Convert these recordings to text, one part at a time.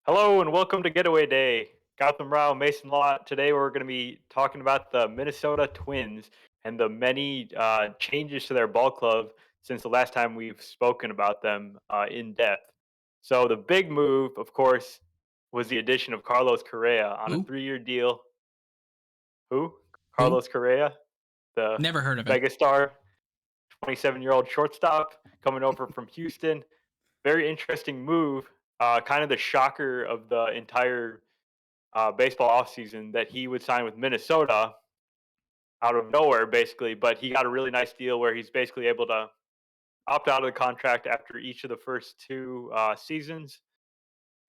Hello and welcome to Getaway Day. Gotham Rao, Mason Lott. Today we're going to be talking about the Minnesota Twins and the many changes to their ball club since the last time we've spoken about them in depth. So the big move, of course, was the addition of Carlos Correa on a Who? 3-year deal. Who? Who? Carlos Correa, the Never heard of him. megastar, 27-year-old shortstop coming over from Houston. Very interesting move. Kind of the shocker of the entire baseball offseason that he would sign with Minnesota out of nowhere, basically. But he got a really nice deal where he's basically able to opt out of the contract after each of the first two seasons.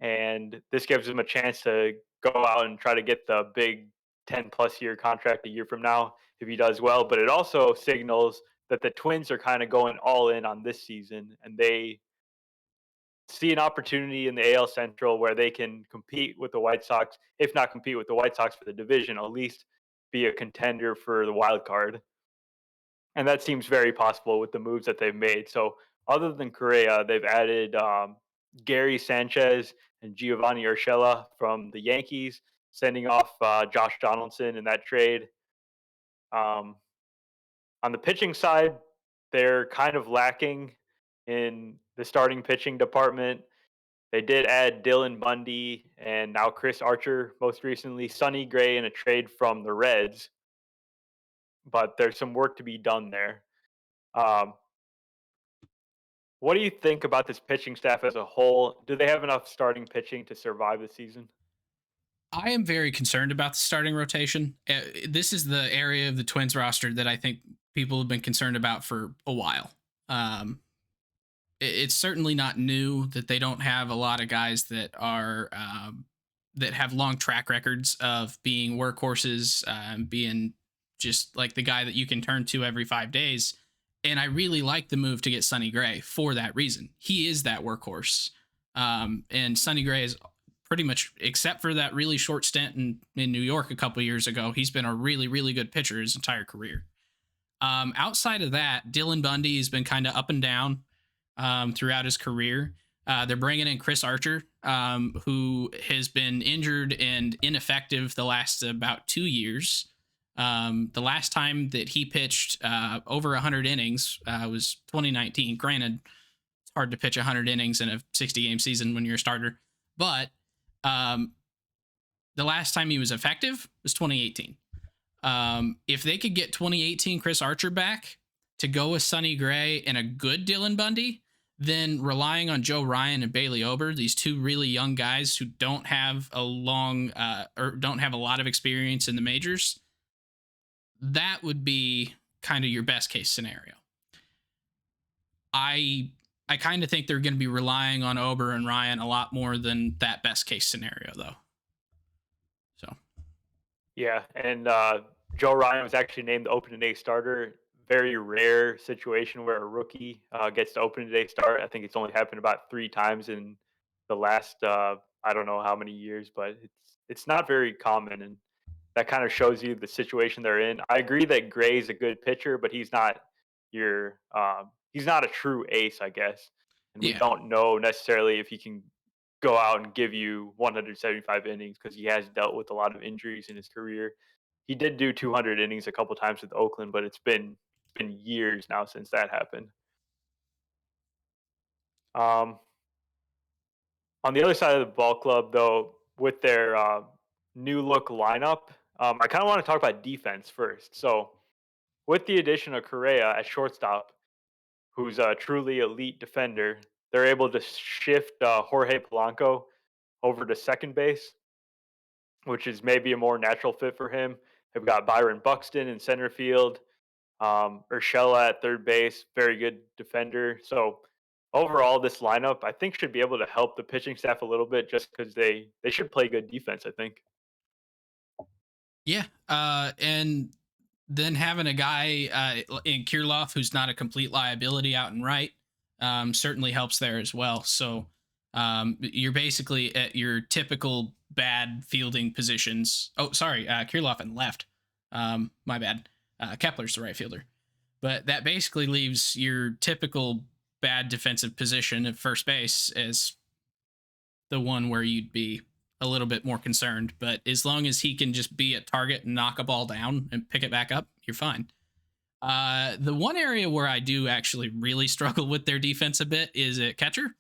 And this gives him a chance to go out and try to get the big 10 plus year contract a year from now if he does well. But it also signals that the Twins are kind of going all in on this season and they see an opportunity in the AL Central where they can compete with the White Sox, if not compete with the White Sox for the division, at least be a contender for the wild card. And that seems very possible with the moves that they've made. So, other than Correa, they've added Gary Sanchez and Giovanni Urshela from the Yankees, sending off Josh Donaldson in that trade. Um, on the pitching side, they're kind of lacking in the starting pitching department. They did add Dylan Bundy and now Chris Archer, most recently Sonny Gray in a trade from the Reds, but there's some work to be done there. Um, what do you think about this pitching staff as a whole? Do they have enough starting pitching to survive the season? I am very concerned about the starting rotation. This is the area of the Twins roster that I think people have been concerned about for a while. Um, it's certainly not new that they don't have a lot of guys that are that have long track records of being workhorses, being just like the guy that you can turn to every 5 days. And I really like the move to get Sonny Gray for that reason. He is that workhorse. And Sonny Gray is pretty much, except for that really short stint in New York a couple years ago, he's been a really, really good pitcher his entire career. Outside of that, Dylan Bundy has been kind of up and down throughout his career. They're bringing in Chris Archer, who has been injured and ineffective the last about 2 years. The last time that he pitched over 100 innings was 2019. Granted, it's hard to pitch 100 innings in a 60-game season when you're a starter, but um, the last time he was effective was 2018. If they could get 2018 Chris Archer back to go with Sonny Gray and a good Dylan Bundy, then relying on Joe Ryan and Bailey Ober, these two really young guys who don't have a long or don't have a lot of experience in the majors, that would be kind of your best case scenario. I I kind of think they're going to be relying on Ober and Ryan a lot more than that best case scenario, though. So Yeah, and Joe Ryan was actually named the opening day starter. Very rare situation where a rookie gets the opening day start. I think it's only happened about 3 times in the last I don't know how many years, but it's not very common, and that kind of shows you the situation they're in. I agree that Gray's a good pitcher, but he's not a true ace, I guess. And we yeah, don't know necessarily if he can go out and give you 175 innings because he has dealt with a lot of injuries in his career. He did do 200 innings a couple times with Oakland, but it's been years now since that happened. Um, on the other side of the ball club, though, with their new look lineup, I kind of want to talk about defense first. So with the addition of Correa at shortstop, who's a truly elite defender, they're able to shift Jorge Polanco over to second base, which is maybe a more natural fit for him. They've got Byron Buxton in center field, Urshela at third base, very good defender. So overall, this lineup I think should be able to help the pitching staff a little bit, just because they should play good defense. I think. yeah, and then having a guy in Kirilov who's not a complete liability out and right certainly helps there as well. So you're basically at your typical bad fielding positions. Oh, sorry, Kirilov and left. My bad. Kepler's the right fielder. But that basically leaves your typical bad defensive position at first base as the one where you'd be a little bit more concerned. But as long as he can just be at target and knock a ball down and pick it back up, you're fine. The one area where I do actually really struggle with their defense a bit is at catcher.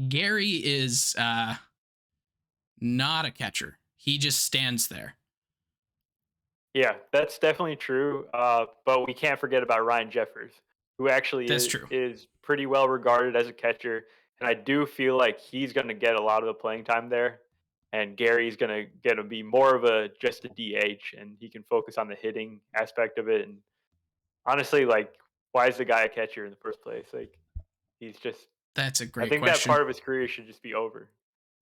Gary is not a catcher. He just stands there. Yeah, that's definitely true. But we can't forget about Ryan Jeffers, who actually That's true. is pretty well regarded as a catcher, and I do feel like he's going to get a lot of the playing time there. And Gary's going to get to be more of a just a DH, and he can focus on the hitting aspect of it. And honestly, like, why is the guy a catcher in the first place? Like, he's just. That's a I great think that question. part of his career should just be over.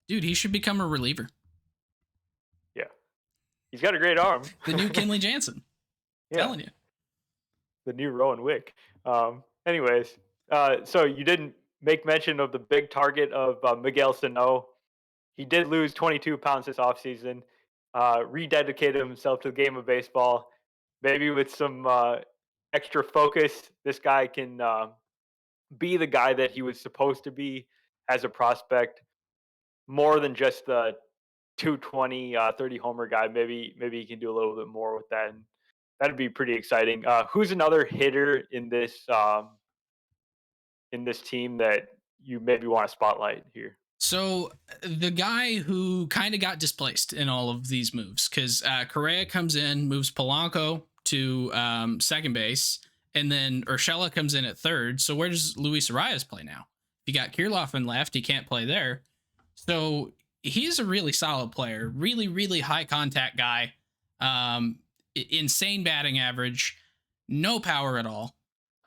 Dude, he should become a reliever. Yeah, he's got a great arm. The new Kenley Jansen. Yeah. Telling you. The new Rowan Wick. Anyways, so you didn't make mention of the big target of Miguel Sano. He did lose 22 pounds this offseason, rededicated himself to the game of baseball. Maybe with some extra focus, this guy can be the guy that he was supposed to be as a prospect, more than just the 220, 30 homer guy. Maybe he can do a little bit more with that. And that'd be pretty exciting. Who's another hitter in this team that you maybe want to spotlight here? So the guy who kind of got displaced in all of these moves, because Correa comes in, moves Polanco to second base, and then Urshela comes in at third. So where does Luis Arias play now? If you got Kirilloff in left, he can't play there. So he's a really solid player, really, really high contact guy, insane batting average, no power at all.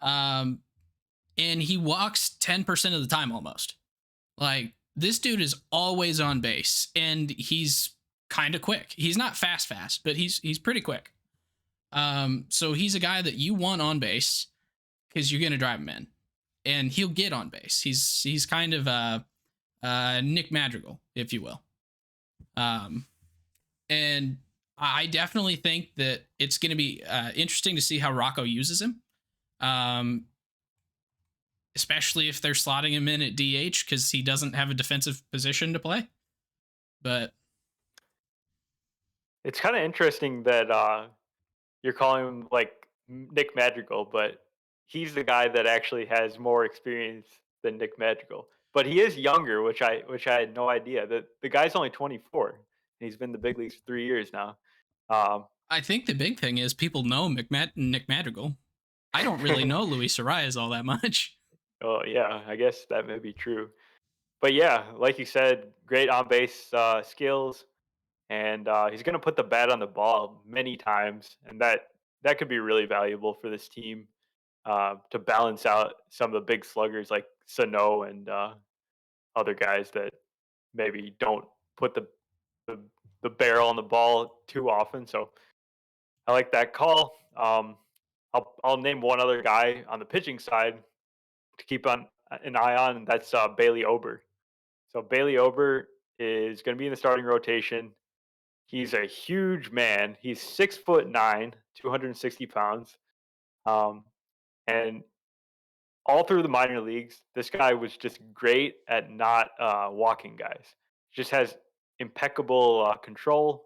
And he walks 10% of the time almost. Like, this dude is always on base, and he's kind of quick. He's not fast, but he's pretty quick. So he's a guy that you want on base because you're gonna drive him in, and he'll get on base. He's kind of Nick Madrigal, if you will. And I definitely think that it's gonna be interesting to see how Rocco uses him. Especially if they're slotting him in at DH because he doesn't have a defensive position to play. But it's kind of interesting that you're calling him like Nick Madrigal, but he's the guy that actually has more experience than Nick Madrigal. But he is younger, which I had no idea. The guy's only 24, and he's been in the big leagues for 3 years now. I think the big thing is people know Nick Madrigal. I don't really know Luis Arias all that much. Oh yeah, I guess that may be true. But yeah, like you said, great on base skills, and he's going to put the bat on the ball many times, and that could be really valuable for this team to balance out some of the big sluggers like Sano and other guys that maybe don't put the the barrel on the ball too often. So I like that call. I'll name one other guy on the pitching side to keep on an eye on, and that's Bailey Ober. So Bailey Ober is going to be in the starting rotation. He's a huge man. He's 6'9", 260 pounds, and all through the minor leagues, this guy was just great at not walking guys. Just has impeccable control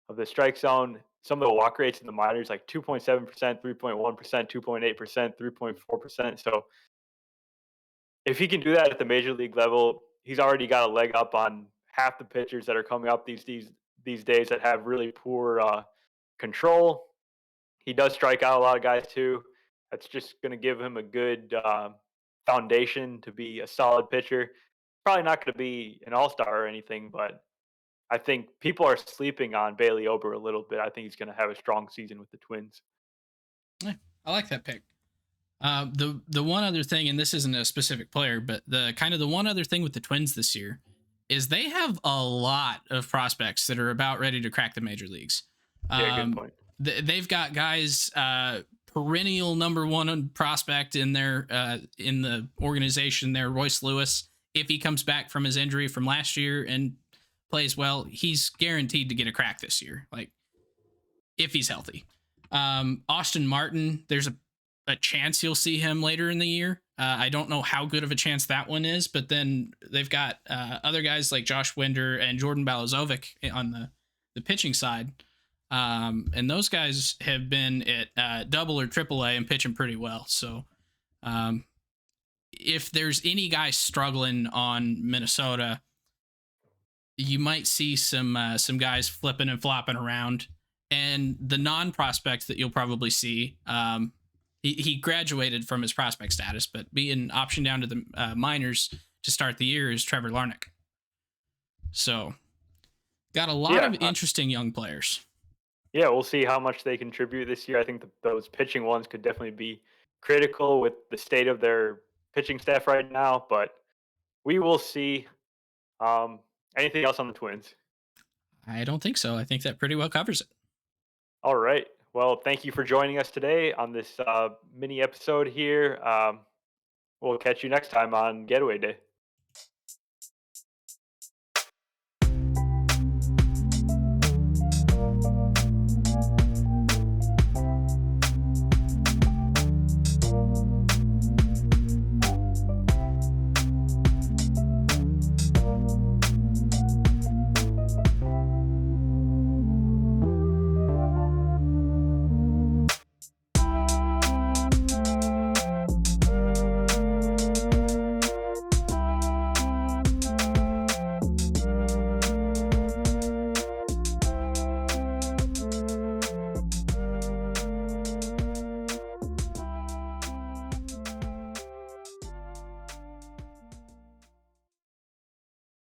of the strike zone. Some of the walk rates in the minors like 2.7%, 3.1%, 2.8%, 3.4%. So if he can do that at the major league level, he's already got a leg up on half the pitchers that are coming up these days that have really poor control. He does strike out a lot of guys too. That's just going to give him a good foundation to be a solid pitcher. Probably not going to be an all-star or anything, but I think people are sleeping on Bailey Ober a little bit. I think he's going to have a strong season with the Twins. Yeah, I like that pick. The one other thing, and this isn't a specific player, but the one other thing with the Twins this year is they have a lot of prospects that are about ready to crack the major leagues. Yeah, good point. They've got guys, perennial number one prospect in in the organization there, Royce Lewis. If he comes back from his injury from last year and plays well, he's guaranteed to get a crack this year. Like, if he's healthy. Austin Martin, there's a a chance you'll see him later in the year. I don't know how good of a chance that one is, but then they've got other guys like Josh Winder and Jordan Balazovic on the pitching side. And those guys have been at double or triple A and pitching pretty well. So um, if there's any guy struggling on Minnesota, you might see some guys flipping and flopping around. And the non prospects that you'll probably see, he graduated from his prospect status, but being optioned down to the minors to start the year is Trevor Larnach. So got a lot of interesting young players. Yeah, we'll see how much they contribute this year. I think those pitching ones could definitely be critical with the state of their pitching staff right now, but we will see. Um, Anything else on the Twins? I don't think so. I think that pretty well covers it. All right. Well, thank you for joining us today on this mini episode here. We'll catch you next time on Getaway Day.